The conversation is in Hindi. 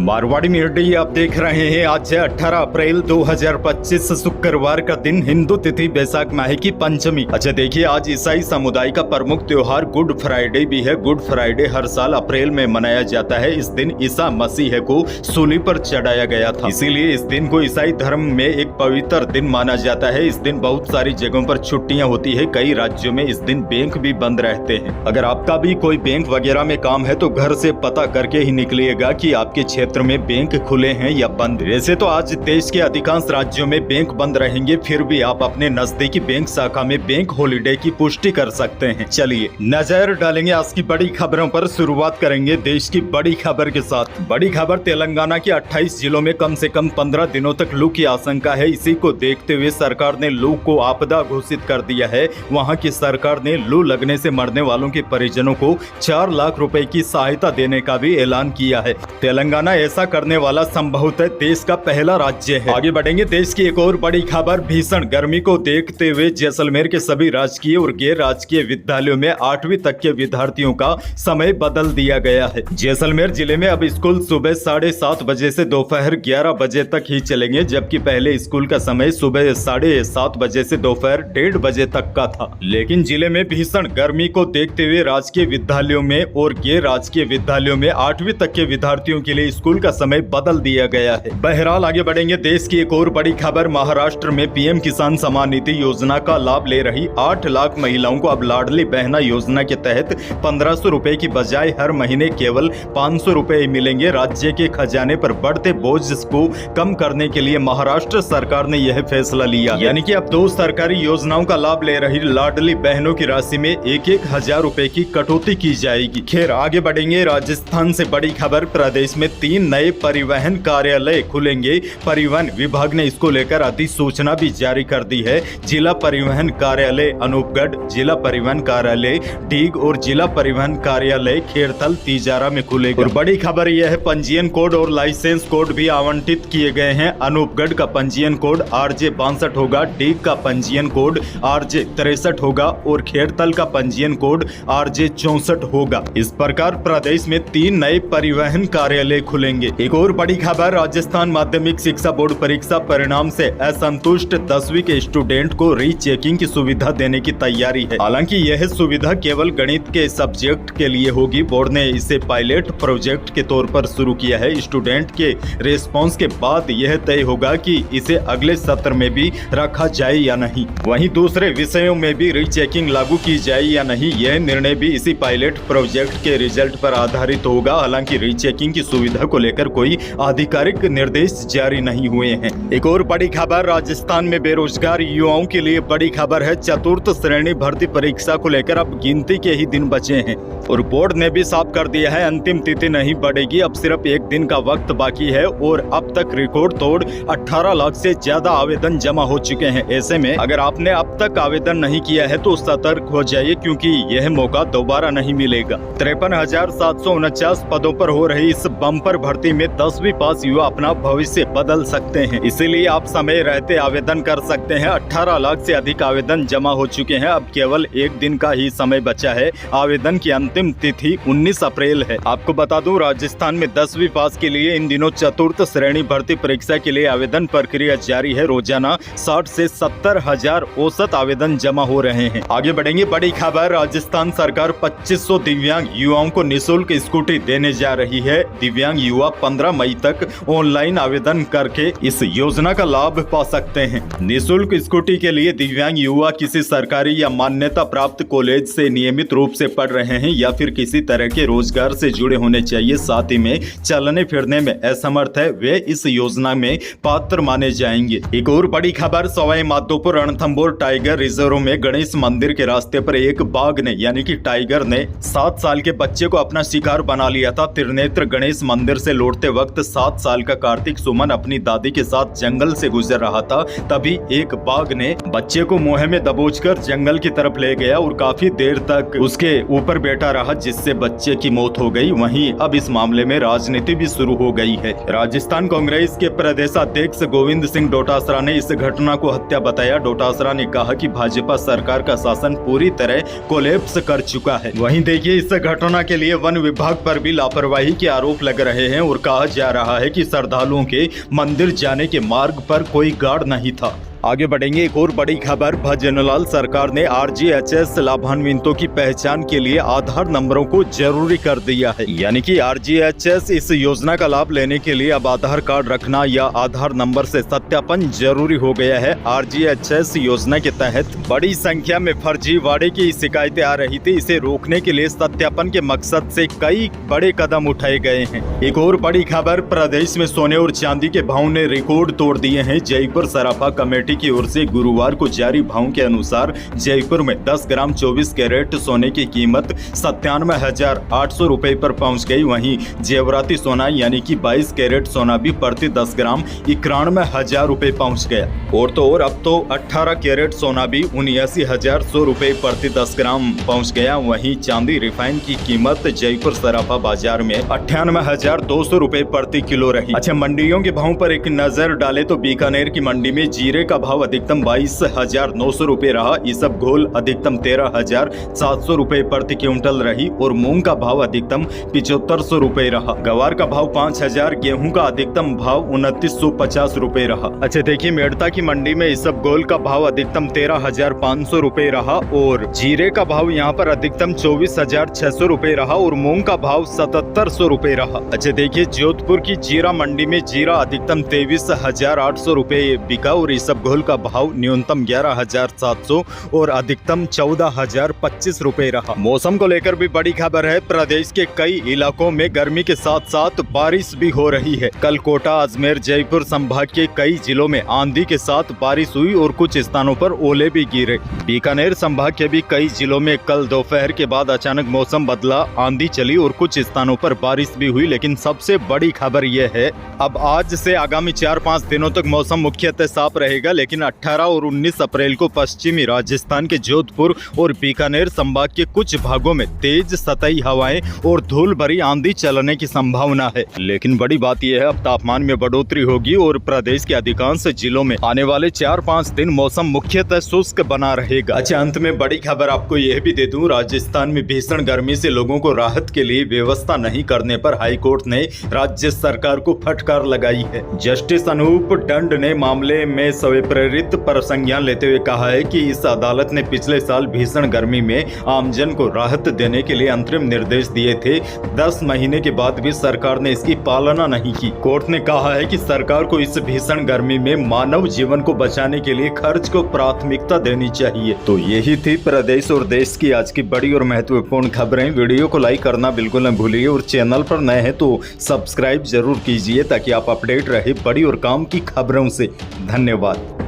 मारवाड़ी मीडिया आप देख रहे हैं। आज है 18 अप्रैल 2025 शुक्रवार का दिन, हिंदू तिथि बैसाख माह की पंचमी। अच्छा देखिए, आज ईसाई समुदाय का प्रमुख त्योहार गुड फ्राइडे भी है। गुड फ्राइडे हर साल अप्रैल में मनाया जाता है। इस दिन ईसा मसीह को सूली पर चढ़ाया गया था, इसीलिए इस दिन को ईसाई धर्म में एक पवित्र दिन माना जाता है। इस दिन बहुत सारी जगहों पर छुट्टियां होती है। कई राज्यों में इस दिन बैंक भी बंद रहते हैं। अगर आपका भी कोई बैंक वगैरह में काम है तो घर से पता करके ही निकलिएगा कि आपके क्षेत्र में बैंक खुले हैं या बंद। वैसे तो आज देश के अधिकांश राज्यों में बैंक बंद रहेंगे, फिर भी आप अपने नजदीकी बैंक शाखा में बैंक हॉलिडे की पुष्टि कर सकते हैं। चलिए नजर डालेंगे आज की बड़ी खबरों पर। शुरुआत करेंगे देश की बड़ी खबर के साथ। बड़ी खबर, तेलंगाना के 28 जिलों में कम से कम 15 दिनों तक लू की आशंका है। इसी को देखते हुए सरकार ने लू को आपदा घोषित कर दिया है। वहां की सरकार ने लू लगने से मरने वालों के परिजनों को 4 लाख रुपए की सहायता देने का भी ऐलान किया है। तेलंगाना ऐसा करने वाला संभवतः देश का पहला राज्य है। आगे बढ़ेंगे, देश की एक और बड़ी खबर, भीषण गर्मी को देखते हुए जैसलमेर के सभी राजकीय और गैर राजकीय विद्यालयों में 8वीं तक के विद्यार्थियों का समय बदल दिया गया है। जैसलमेर जिले में अब स्कूल सुबह 7:30 बजे से दोपहर 11 बजे तक ही चलेंगे, जबकि पहले स्कूल का समय सुबह 7:30 बजे से दोपहर 1:30 बजे तक का था। लेकिन जिले में भीषण गर्मी को देखते हुए राजकीय विद्यालयों में और गैर राजकीय विद्यालयों में 8वीं तक के विद्यार्थियों के लिए स्कूल का समय बदल दिया गया है। बहरहाल आगे बढ़ेंगे, देश की एक और बड़ी खबर, महाराष्ट्र में पीएम किसान सम्मान निधि योजना का लाभ ले रही 8 लाख महिलाओं को अब लाडली बहना योजना के तहत 1500 रुपए की बजाय हर महीने केवल 500 रुपए मिलेंगे। राज्य के खजाने पर बढ़ते बोझ को कम करने के लिए महाराष्ट्र सरकार ने यह फैसला लिया, यानी कि अब 2 सरकारी योजनाओं का लाभ ले रही लाडली बहनों की राशि में 1-1 हजार रुपए की कटौती की जाएगी। खैर आगे बढ़ेंगे, राजस्थान से बड़ी खबर, प्रदेश में 3 नए परिवहन कार्यालय खुलेंगे। परिवहन विभाग ने इसको लेकर अधिसूचना भी जारी कर दी है। जिला परिवहन कार्यालय अनूपगढ़, जिला परिवहन कार्यालय डीग और जिला परिवहन कार्यालय खेरथल तिजारा में खुलेगा। और बड़ी खबर यह है, पंजीयन कोड और लाइसेंस कोड भी आवंटित किए गए हैं। अनूपगढ़ का पंजीयन कोड RJ 62 होगा, डीग का पंजीयन कोड RJ 63 होगा और खेरथल का पंजीयन कोड RJ 64 होगा। इस प्रकार प्रदेश में 3 नए परिवहन कार्यालय खुलेंगे। एक और बड़ी खबर, राजस्थान माध्यमिक शिक्षा बोर्ड परीक्षा परिणाम से असंतुष्ट 10वीं के स्टूडेंट को रीचेकिंग की सुविधा देने की तैयारी है। हालांकि यह सुविधा केवल गणित के सब्जेक्ट के लिए होगी। बोर्ड ने इसे पायलट प्रोजेक्ट के तौर पर शुरू किया है। स्टूडेंट के रिस्पांस के बाद यह तय होगा कि इसे अगले सत्र में भी रखा जाए या नहीं। वहीं दूसरे विषयों में भी रीचेकिंग लागू की जाए या नहीं, यह निर्णय भी इसी पायलट प्रोजेक्ट के रिजल्ट पर आधारित होगा। हालांकि रीचेकिंग की सुविधा को लेकर कोई आधिकारिक निर्देश जारी नहीं हुए हैं। एक और बड़ी खबर, राजस्थान में बेरोजगार युवाओं के लिए बड़ी खबर है। चतुर्थ श्रेणी भर्ती परीक्षा को लेकर अब गिनती के ही दिन बचे हैं और बोर्ड ने भी साफ कर दिया है, अंतिम तिथि नहीं बढ़ेगी। अब सिर्फ 1 दिन का वक्त बाकी है और अब तक रिकॉर्ड तोड़ 18 लाख से ज्यादा आवेदन जमा हो चुके हैं। ऐसे में अगर आपने अब तक आवेदन नहीं किया है तो सतर्क हो जाइए, क्योंकि यह मौका दोबारा नहीं मिलेगा। 53,749 पदों पर हो रही इस बम्पर भर्ती में 10वीं पास युवा अपना भविष्य बदल सकते हैं, इसीलिए आप समय रहते आवेदन कर सकते हैं। 18 लाख से अधिक आवेदन जमा हो चुके हैं। अब केवल 1 दिन का ही समय बचा है। आवेदन की अंतिम तिथि 19 अप्रैल है। आपको बता दूं, राजस्थान में 10वीं पास के लिए इन दिनों चतुर्थ श्रेणी भर्ती परीक्षा के लिए आवेदन प्रक्रिया जारी है। रोजाना 60 से 70 हजार औसत आवेदन जमा हो रहे हैं। आगे बढ़ेंगे, बड़ी खबर, राजस्थान सरकार 2500 दिव्यांग युवाओं को निःशुल्क स्कूटी देने जा रही है। दिव्यांग युवा 15 मई तक ऑनलाइन आवेदन करके इस योजना का लाभ पा सकते हैं। निःशुल्क स्कूटी के लिए दिव्यांग युवा किसी सरकारी या मान्यता प्राप्त कॉलेज से नियमित रूप से पढ़ रहे हैं या फिर किसी तरह के रोजगार से जुड़े होने चाहिए। साथ ही में चलने फिरने में असमर्थ है, वे इस योजना में पात्र माने जाएंगे। एक और बड़ी खबर, सवाई माधोपुर रणथंभौर टाइगर रिजर्व में गणेश मंदिर के रास्ते पर एक बाघ ने यानी कि टाइगर ने 7 साल के बच्चे को अपना शिकार बना लिया था। त्रिनेत्र गणेश मंदिर से लौटते वक्त 7 साल का कार्तिक सुमन अपनी दादी के साथ जंगल से गुजर रहा था। तभी एक बाघ ने बच्चे को मुंह में दबोचकर जंगल की तरफ ले गया और काफी देर तक उसके ऊपर बैठा रहा, जिससे बच्चे की मौत हो गई। वहीं अब इस मामले में राजनीति भी शुरू हो गई है। राजस्थान कांग्रेस के प्रदेशाध्यक्ष गोविंद सिंह डोटासरा ने इस घटना को हत्या बताया। डोटासरा ने कहा कि भाजपा सरकार का शासन पूरी तरह कोलैप्स कर चुका है। वहीं देखिए, इस घटना के लिए वन विभाग पर भी लापरवाही के आरोप लग रहे हैं और कहा जा रहा है कि श्रद्धालुओं के मंदिर जाने के मार्ग पर कोई गार्ड नहीं था। आगे बढ़ेंगे, एक और बड़ी खबर। भजनलाल सरकार ने आरजीएचएस लाभान्वितों की पहचान के लिए आधार नंबरों को जरूरी कर दिया है। यानी कि आरजीएचएस इस योजना का लाभ लेने के लिए अब आधार कार्ड रखना या आधार नंबर से सत्यापन जरूरी हो गया है। आरजीएचएस योजना के तहत बड़ी संख्या में फर्जीवाड़े की शिकायतें आ रही थी। इसे रोकने के लिए सत्यापन के मकसद से कई बड़े कदम उठाए गए हैं। एक और बड़ी खबर, प्रदेश में सोने और चांदी के भाव ने रिकॉर्ड तोड़ दिए हैं। जयपुर सराफा कमेटी की ओर से गुरुवार को जारी भाव के अनुसार जयपुर में 10 ग्राम 24 कैरेट सोने की कीमत 97,800 रुपए पर पहुंच गई। वहीं जेवराती सोना यानी कि 22 कैरेट सोना भी प्रति 10 ग्राम 91,000 रुपए पहुंच गया। और तो और अब तो 18 कैरेट सोना भी 79,100 रुपए प्रति 10 ग्राम पहुंच गया। वहीं चांदी रिफाइन की कीमत जयपुर सराफा बाजार में 98,200 रुपए प्रति किलो रही। अच्छा, मंडियों के भाव पर एक नजर डाले तो बीकानेर की मंडी में जीरे का भाव अधिकतम 22,900 रुपए रहा। इसबगोल अधिकतम 13,700 रुपए प्रति क्विंटल रही और मूंग का भाव अधिकतम 7500 रुपए रहा। गवार का भाव 5,000, गेहूं का अधिकतम भाव 2950 रुपए रहा। अच्छा देखिए, मेड़ता की मंडी में इसबगोल का भाव अधिकतम 13,500 रुपए रहा और जीरे का भाव यहाँ पर अधिकतम 24,600 रुपए रहा और मूंग का भाव 7,700 रुपए रहा। अच्छा देखिए, जोधपुर की जीरा मंडी में जीरा अधिकतम 23,800 रुपए बिका और इसबगोल का भाव न्यूनतम 11,700 और अधिकतम 14,025 रुपए रहा। मौसम को लेकर भी बड़ी खबर है। प्रदेश के कई इलाकों में गर्मी के साथ साथ बारिश भी हो रही है। कल कोटा, अजमेर, जयपुर संभाग के कई जिलों में आंधी के साथ बारिश हुई और कुछ स्थानों पर ओले भी गिरे। बीकानेर संभाग के भी कई जिलों में कल दोपहर के बाद अचानक मौसम बदला, आंधी चली और कुछ स्थानों पर बारिश भी हुई। लेकिन सबसे बड़ी खबर यह है, अब आज से आगामी 4-5 दिनों तक मौसम मुख्यतः साफ रहेगा। लेकिन 18 और 19 अप्रैल को पश्चिमी राजस्थान के जोधपुर और बीकानेर संभाग के कुछ भागों में तेज सतही हवाएं और धूल भरी आंधी चलने की संभावना है। लेकिन बड़ी बात यह है, अब तापमान में बढ़ोतरी होगी और प्रदेश के अधिकांश जिलों में आने वाले 4-5 दिन मौसम मुख्यतः शुष्क बना रहेगा। अच्छा, अंत में बड़ी खबर आपको यह भी दे दूं, राजस्थान में भीषण गर्मी से लोगों को राहत के लिए व्यवस्था नहीं करने पर हाईकोर्ट ने राज्य सरकार को फटकार लगाई है। जस्टिस अनूप दंड ने मामले में प्रेरित पर संज्ञान लेते हुए कहा है कि इस अदालत ने पिछले साल भीषण गर्मी में आमजन को राहत देने के लिए अंतरिम निर्देश दिए थे। 10 महीने के बाद भी सरकार ने इसकी पालना नहीं की। कोर्ट ने कहा है कि सरकार को इस भीषण गर्मी में मानव जीवन को बचाने के लिए खर्च को प्राथमिकता देनी चाहिए। तो यही थी प्रदेश और देश की आज की बड़ी और महत्वपूर्ण खबरें। वीडियो को लाइक करना बिल्कुल न भूलिए और चैनल पर नए हैं तो सब्सक्राइब जरूर कीजिए ताकि आप अपडेट रहे बड़ी और काम की खबरों से। धन्यवाद।